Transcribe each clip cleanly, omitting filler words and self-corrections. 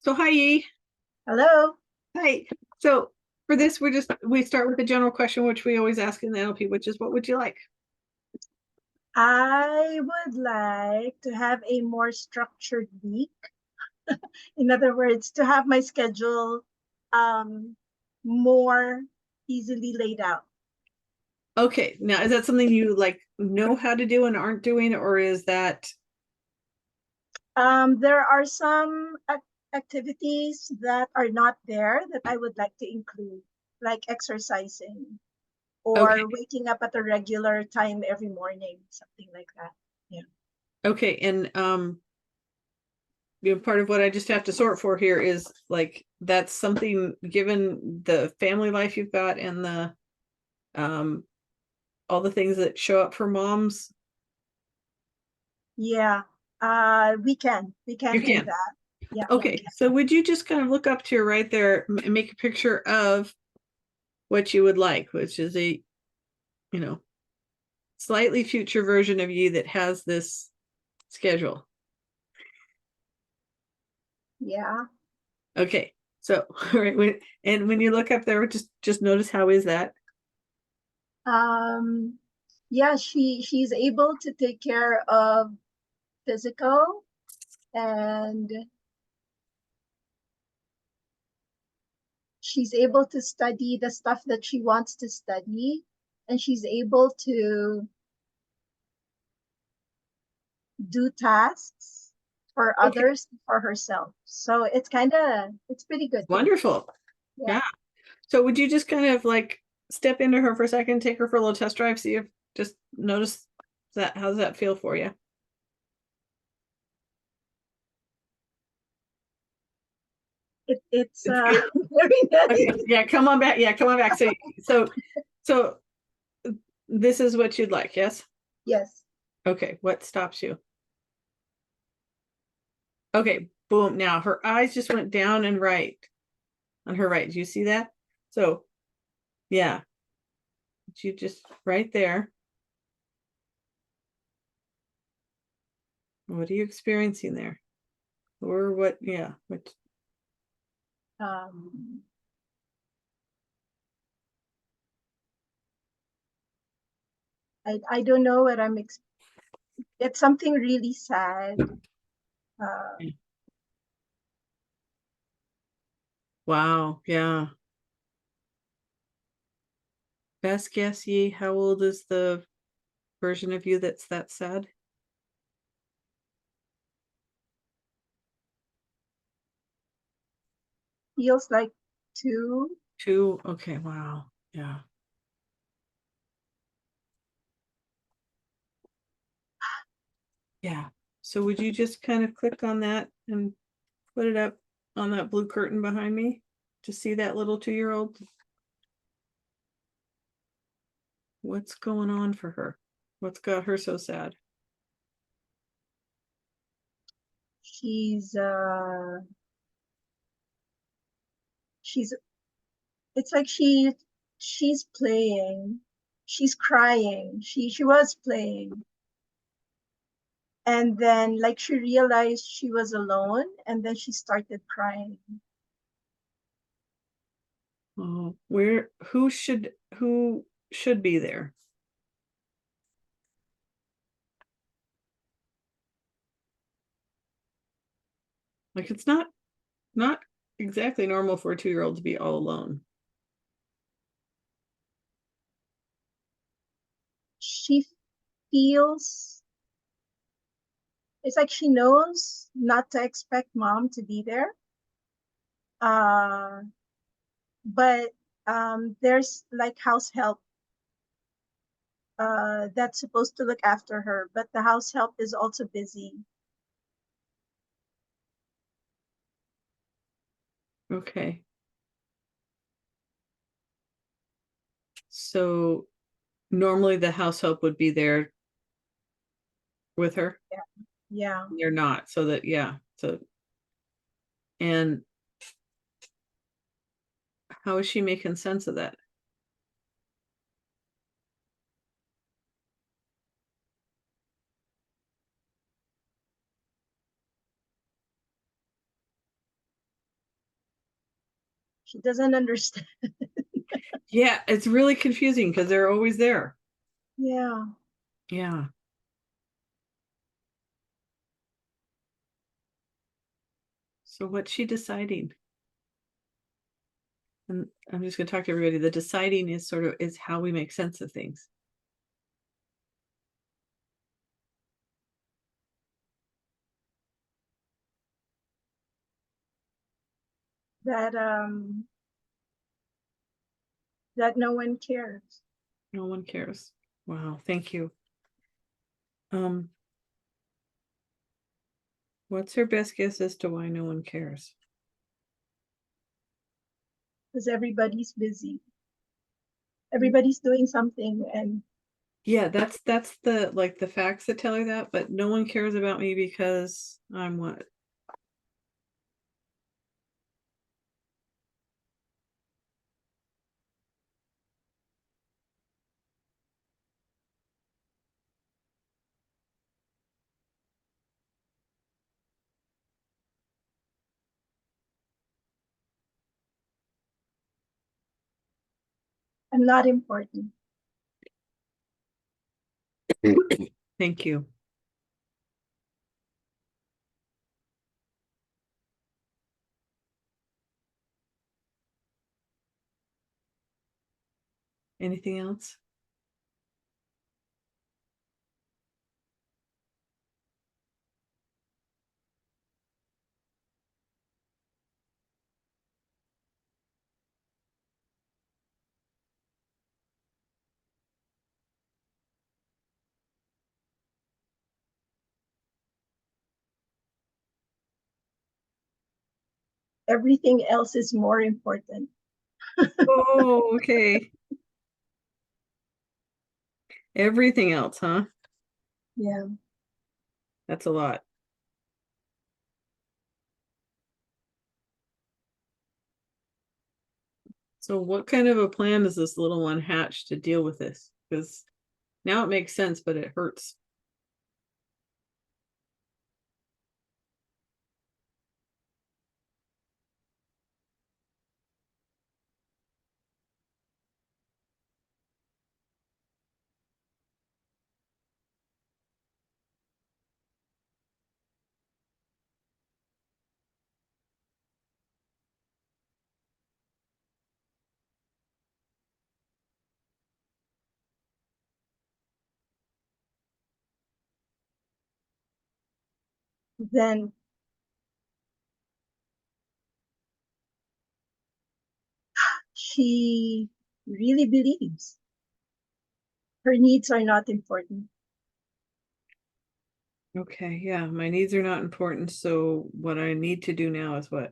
So hi Yi. Hello. Hi. So for this, we start with the general question, which we always ask in the NLP, which is what would you like? I would like to have a more structured week. In other words, to have my schedule um, more easily laid out. Okay, now is that something you like know how to do and aren't doing, or is that There are some activities that are not there that I would like to include, like exercising okay? or waking up at a regular time every morning, something like that. Yeah. Okay, and part of what I just have to sort for here is like that's something given the family life you've got and the um all the things that show up for moms. Yeah. We can You do can. that. Yeah, we Okay, can. so would you just kind of look up to your right there and make a picture of what you would like, which is a, you know, slightly future version of you that has this schedule. Yeah. Okay. So, all right. When you look up there, just notice how is that? Um, yeah, she's able to take care of physical, and she's able to study the stuff that she wants to study, and she's able to do tasks for Okay. others, for herself. So it's pretty good. Wonderful. Yeah. Yeah. So would you just kind of like step into her for a second, take her for a little test drive, see if just notice that, how does that feel for you? It's It's good. very Okay. nice. Yeah, come on back. Yeah, come on back. So this is what you'd like, yes? Yes. Okay, what stops you? Okay, boom. Now her eyes just went down and right on her right. Do you see that? So yeah, you just right there. What are you experiencing there? Or what? Yeah. What? Um, I don't know what it's something really sad. Uh, Wow. Yeah. Best guess, Yi. How old is the version of you that's that sad? feels like two. Two. Okay. Wow. Yeah. Yeah. So would you just kind of click on that and put it up on that blue curtain behind me to see that little 2-year-old? What's going on for her? What's got her so sad? She's uh she's it's like she's playing, she's crying, she was playing, and then like she realized she was alone, and then she started crying. Oh, where who should be there? Like it's not exactly normal for a 2-year-old to be all alone. She feels it's like she knows not to expect mom to be there, uh but there's like house help that's supposed to look after her, but the house help is also busy. Okay. So normally the house help would be there with her. Yeah. Yeah. They're not. So that yeah. So and how is she making sense of that? She doesn't understand. Yeah, it's really confusing because they're always there. Yeah. Yeah. So what's she deciding? And I'm just going to talk to everybody. The deciding is is how we make sense of things. That no one cares. No one cares. Wow, thank you. What's her best guess as to why no one cares? Because everybody's busy. Everybody's doing something, and yeah, that's the facts that tell her that, but no one cares about me because I'm what? I'm not important. Thank you. Anything else? Everything else is more important. Oh, okay. Everything else, huh? Yeah. That's a lot. So what kind of a plan does this little one hatch to deal with this? Because now it makes sense, but it hurts. Then she really believes her needs are not important. Okay, yeah, my needs are not important, so what I need to do now is what?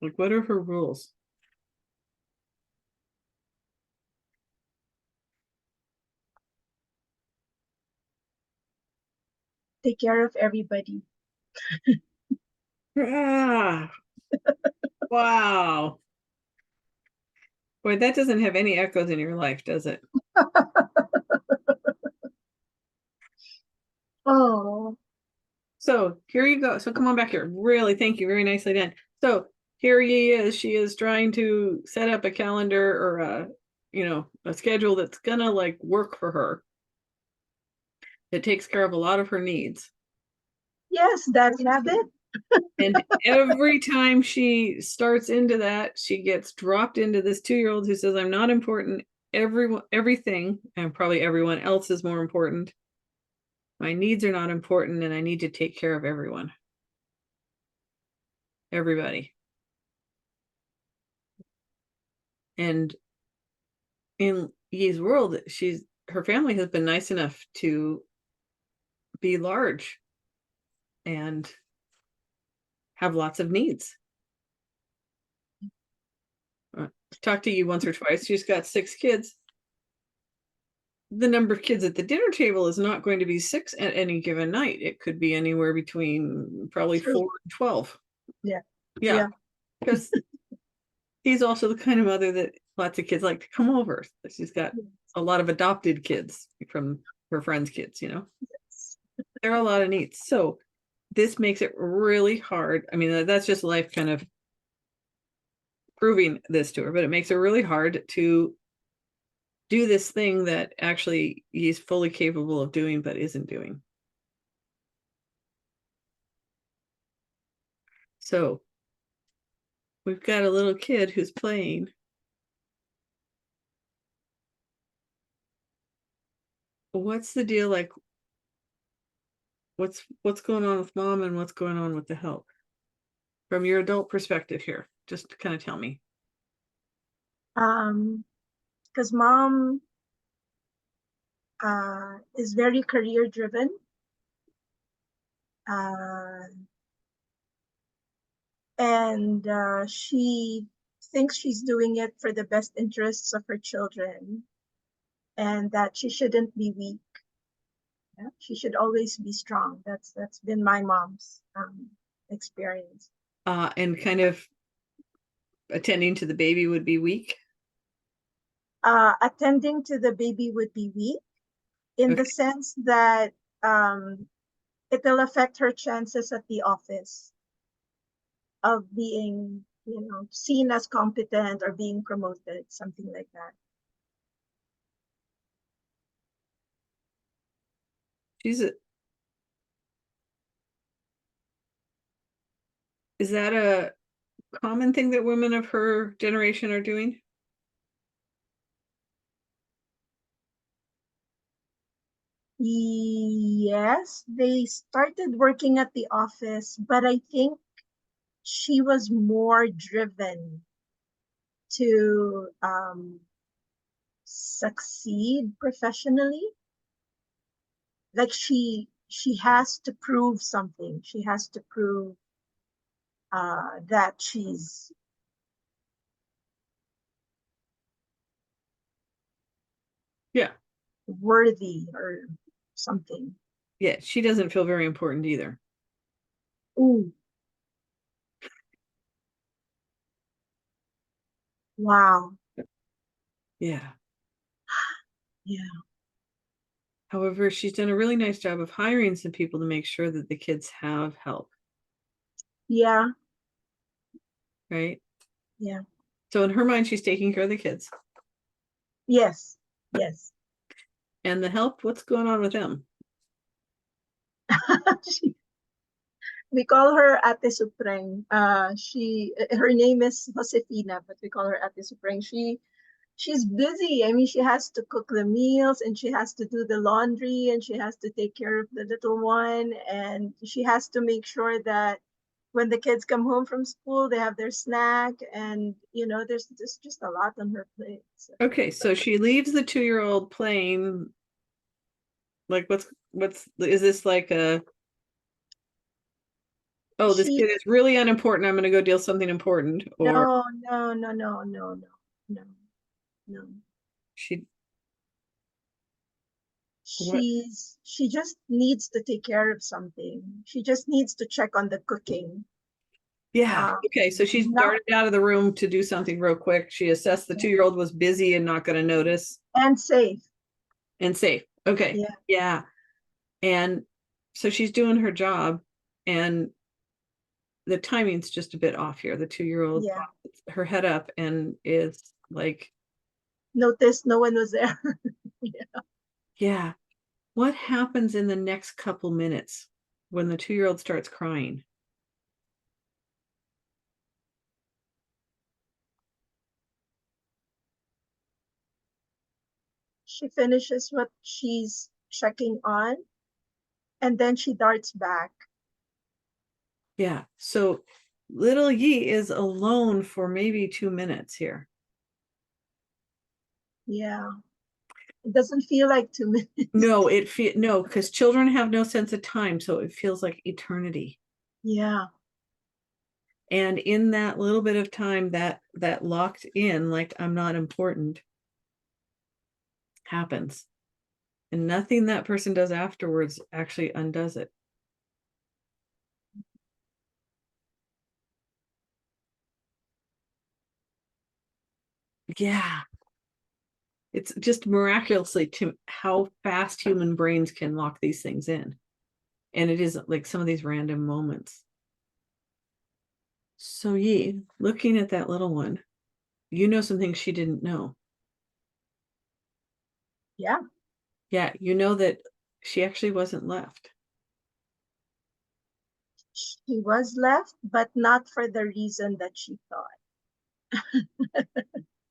Like, what are her rules? Take care of everybody. Ah, wow. Boy, that doesn't have any echoes in your life, does it? Oh, So here you go. So come on back here. Really, thank you. Very nicely done. So here Yi is. She is trying to set up a calendar or a schedule that's gonna like work for her. That takes care of a lot of her needs. yes, that's habit. And every time she starts into that, she gets dropped into this 2-year-old who says, I'm not important. Everything, and probably everyone else is more important. My needs are not important, and I need to take care of everyone. Everybody. And in Yi's world, her family has been nice enough to be large and have lots of needs. Talked to you once or twice. She's got 6 kids. The number of kids at the dinner table is not going to be 6 at any given night. It could be anywhere between probably True. 4 and 12. Yeah. Yeah. Because he's also the kind of mother that lots of kids like to come over. She's got a lot of adopted kids from her friends' kids, Yes. There are a lot of needs. So this makes it really hard. I mean, that's just life kind of proving this to her, but it makes it really hard to do this thing that actually he's fully capable of doing, but isn't doing. So we've got a little kid who's playing. What's the deal? Like, what's going on with mom and what's going on with the help from your adult perspective here? Just kind of tell me. Because mom is very career driven. And she thinks she's doing it for the best interests of her children, and that she shouldn't be weak. Yeah? She should always be strong. That's been my mom's experience. And kind of attending to the baby would be weak. Attending to the baby would be weak in Okay. the sense that it'll affect her chances at the office of being, seen as competent or being promoted, something like that. Is that a common thing that women of her generation are doing? Yes, they started working at the office, but I think she was more driven to succeed professionally. Like she has to prove something. She has to prove that she's worthy or something. Yeah, she doesn't feel very important either. Ooh, wow. Yeah. Yeah. However, she's done a really nice job of hiring some people to make sure that the kids have help. Yeah. Right. Yeah. So in her mind, she's taking care of the kids. Yes. Yes. And the help, what's going on with them? We call her Ate Supreng. Her name is Josefina, but we call her Ate Supreng. She's busy. I mean, she has to cook the meals and she has to do the laundry and she has to take care of the little one, and she has to make sure that when the kids come home from school, they have their snack, and there's just a lot on her plate. So. Okay, so she leaves the 2-year-old playing. Like, is this like a, oh, this kid is really unimportant, I'm going to go deal something important, or No. she what? She just needs to take care of something. She just needs to check on the cooking. Yeah. Okay, so she's darted out of the room to do something real quick. She assessed the 2-year-old was busy and not going to notice. And safe. Okay. Yeah. Yeah. And so she's doing her job, and the timing's just a bit off here. The 2-year-old pops her head up and is like, noticed no one was there. yeah. What happens in the next couple minutes when the 2-year-old starts crying? She finishes what she's checking on, and then she darts back. Yeah. So little Yi is alone for maybe 2 minutes here. Yeah. It doesn't feel like 2 minutes. No, because children have no sense of time, so it feels like eternity. Yeah. And in that little bit of time that locked in, like I'm not important, happens. And nothing that person does afterwards actually undoes it. Yeah. It's just miraculously to how fast human brains can lock these things in. And it is like some of these random moments. So Yi, looking at that little one, you know some things she didn't know. Yeah. Yeah, you know that she actually wasn't left. She was left, but not for the reason that she thought.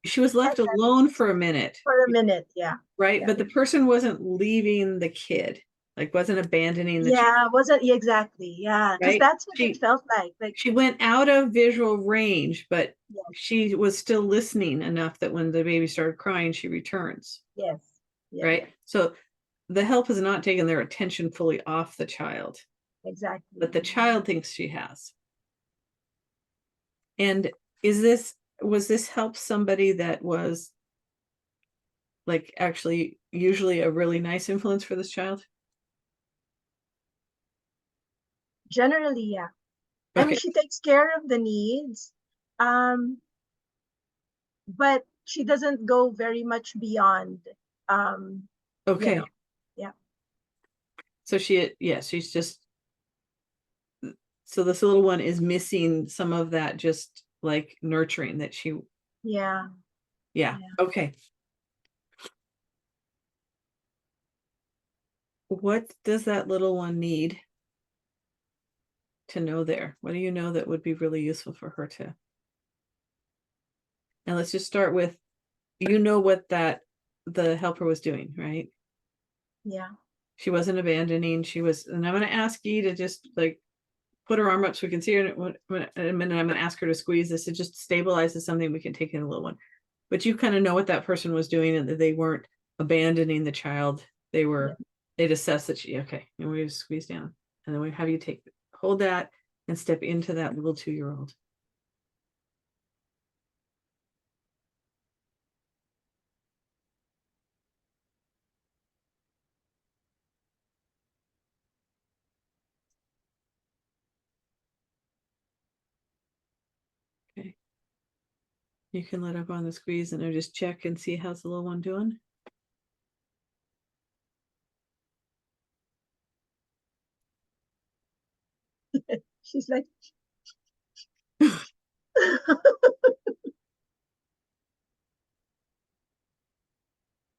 She was left alone for a minute. For a minute, yeah. Right? Yeah. But the person wasn't leaving the kid, like wasn't abandoning the child. Yeah, wasn't exactly. Yeah, because Right? that's what it felt like. Like She went out of visual range, but yes, she was still listening enough that when the baby started crying, she returns. yes, yes, Right? So the help has not taken their attention fully off the child, exactly. but the child thinks she has. And was this help somebody that was like actually usually a really nice influence for this child? Generally, yeah. I mean, Okay. she takes care of the needs, but she doesn't go very much beyond. Um, you Okay. know, yeah, So she's just, so this little one is missing some of that just like nurturing that she, yeah. yeah. Okay. What does that little one need to know there? What do you know that would be really useful for her to? And let's just start with, you know what that the helper was doing, right? Yeah. She wasn't abandoning. She was, and I'm going to ask you to just like put her arm up so we can see her. In a minute, I'm going to ask her to squeeze this. It just stabilizes something we can take in a little one. But you kind of know what that person was doing and that they weren't abandoning the child. They'd assess that she, okay, and we just squeeze down. And then we have you hold that and step into that little 2-year-old. Okay. You can let up on the squeeze and just check and see how's the little one doing. She's like,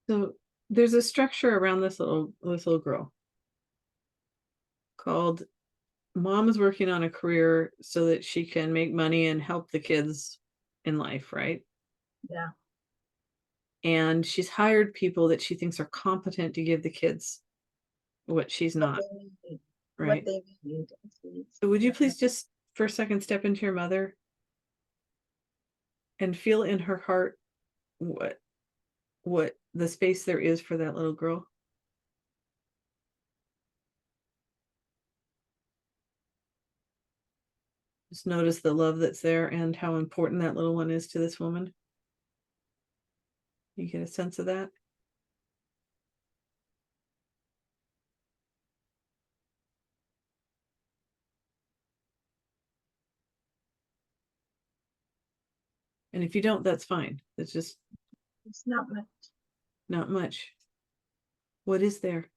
So there's a structure around this little girl called mom is working on a career so that she can make money and help the kids in life, right? yeah. And she's hired people that she thinks are competent to give the kids what she's What not, they need. What right? they need. So would you please just for a second step into your mother and feel in her heart what the space there is for that little girl? Just notice the love that's there and how important that little one is to this woman. You get a sense of that? And if you don't, that's fine. It's just It's not much. not much. What is there?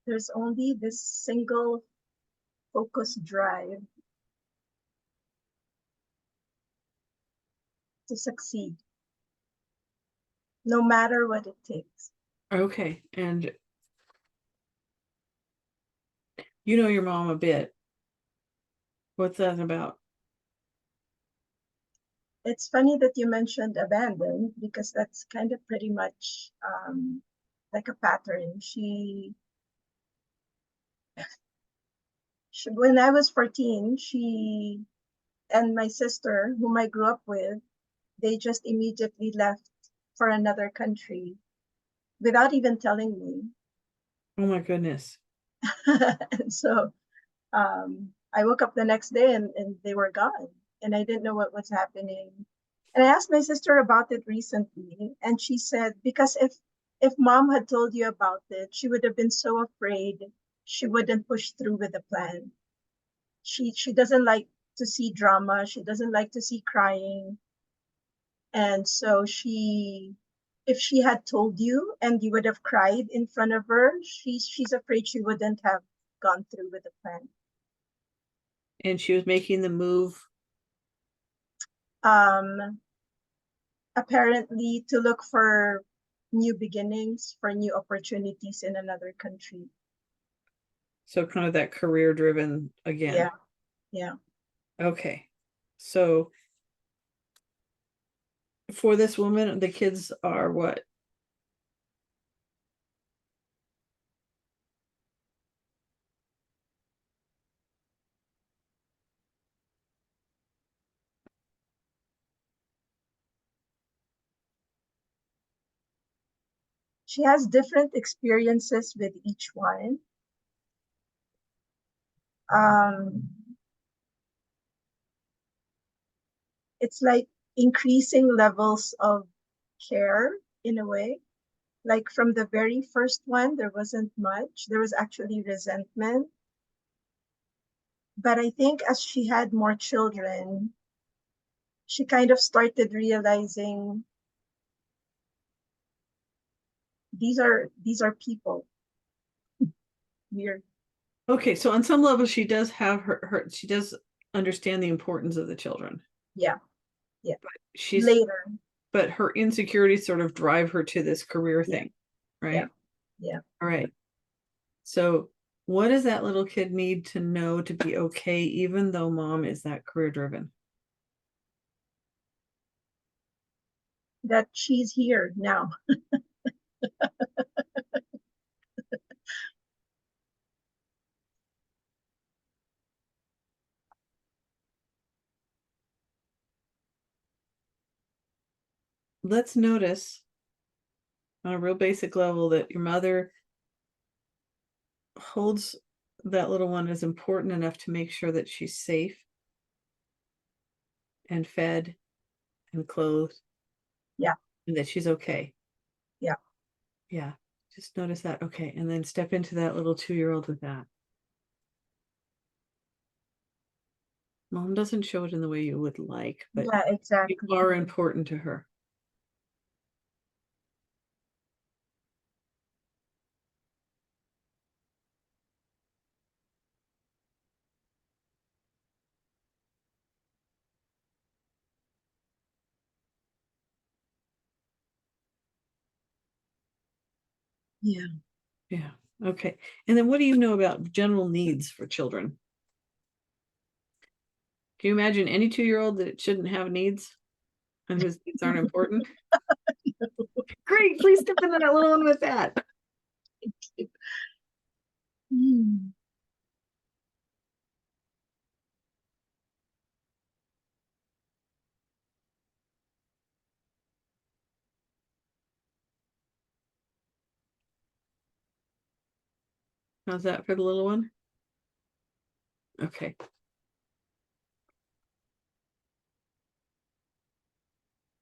There's only this single focus drive to succeed, no matter what it takes. Okay. And you know your mom a bit. What's that about? It's funny that you mentioned abandoned because that's kind of pretty much like a pattern. When I was 14, she and my sister, whom I grew up with, they just immediately left for another country without even telling me. Oh my goodness. And so I woke up the next day and they were gone, and I didn't know what was happening. And I asked my sister about it recently, and she said, because if mom had told you about it, she would have been so afraid she wouldn't push through with the plan. She doesn't like to see drama. She doesn't like to see crying. And so if she had told you and you would have cried in front of her, she's afraid she wouldn't have gone through with the plan. And she was making the move. Apparently to look for new beginnings, for new opportunities in another country. So kind of that career driven again. Yeah. Yeah. Okay. So for this woman, the kids are what? She has different experiences with each one. It's like increasing levels of care in a way. Like from the very first one, there wasn't much. There was actually resentment. But I think as she had more children, she kind of started realizing these are people. Weird. Okay, so on some level, she does have she does understand the importance of the children. Yeah. Yeah. She's Later. But her insecurities sort of drive her to this career thing, right? Yeah. All right. So what does that little kid need to know to be okay, even though mom is that career driven? That she's here now. Let's notice on a real basic level that your mother holds that little one as important enough to make sure that she's safe and fed and clothed. Yeah. And that she's okay. Yeah. Yeah. Just notice that. Okay. And then step into that little 2-year-old with that. Mom doesn't show it in the way you would like, but Yeah, exactly. you are important to her. Yeah. Yeah. Okay. And then what do you know about general needs for children? Can you imagine any 2-year-old that shouldn't have needs and whose needs aren't important? Great. Please step into that little one with that. Hmm. How's that for the little one? Okay.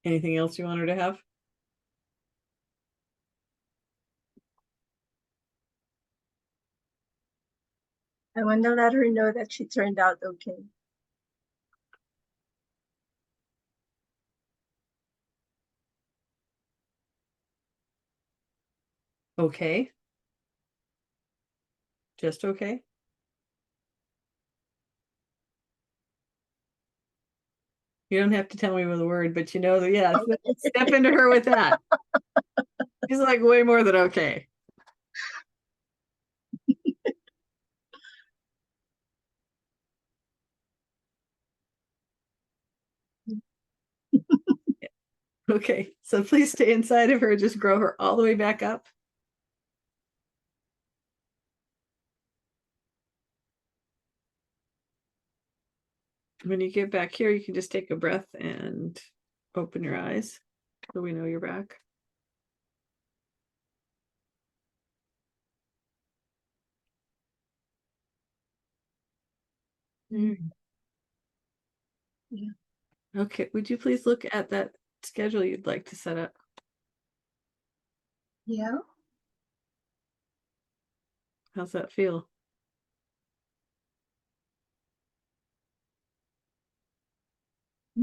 Anything else you want her to have? I want to let her know that she turned out okay. Okay. Just okay. You don't have to tell me with a word, but you know that, yeah, step into her with that. She's like way more than okay. Okay, so please stay inside of her, just grow her all the way back up. When you get back here, you can just take a breath and open your eyes so we know you're back. Mm. Yeah. Okay, would you please look at that schedule you'd like to set up? Yeah. How's that feel?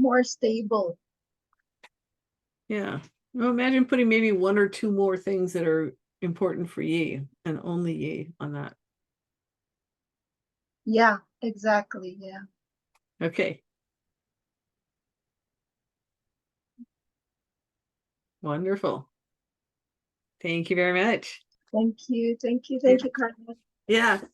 more stable. Yeah. Well, imagine putting maybe one or two more things that are important for Yi and only Yi on that. Yeah, exactly. Yeah. Okay. Wonderful. Thank you very much. Thank you. Thank you. Thank you, Carla. Yeah.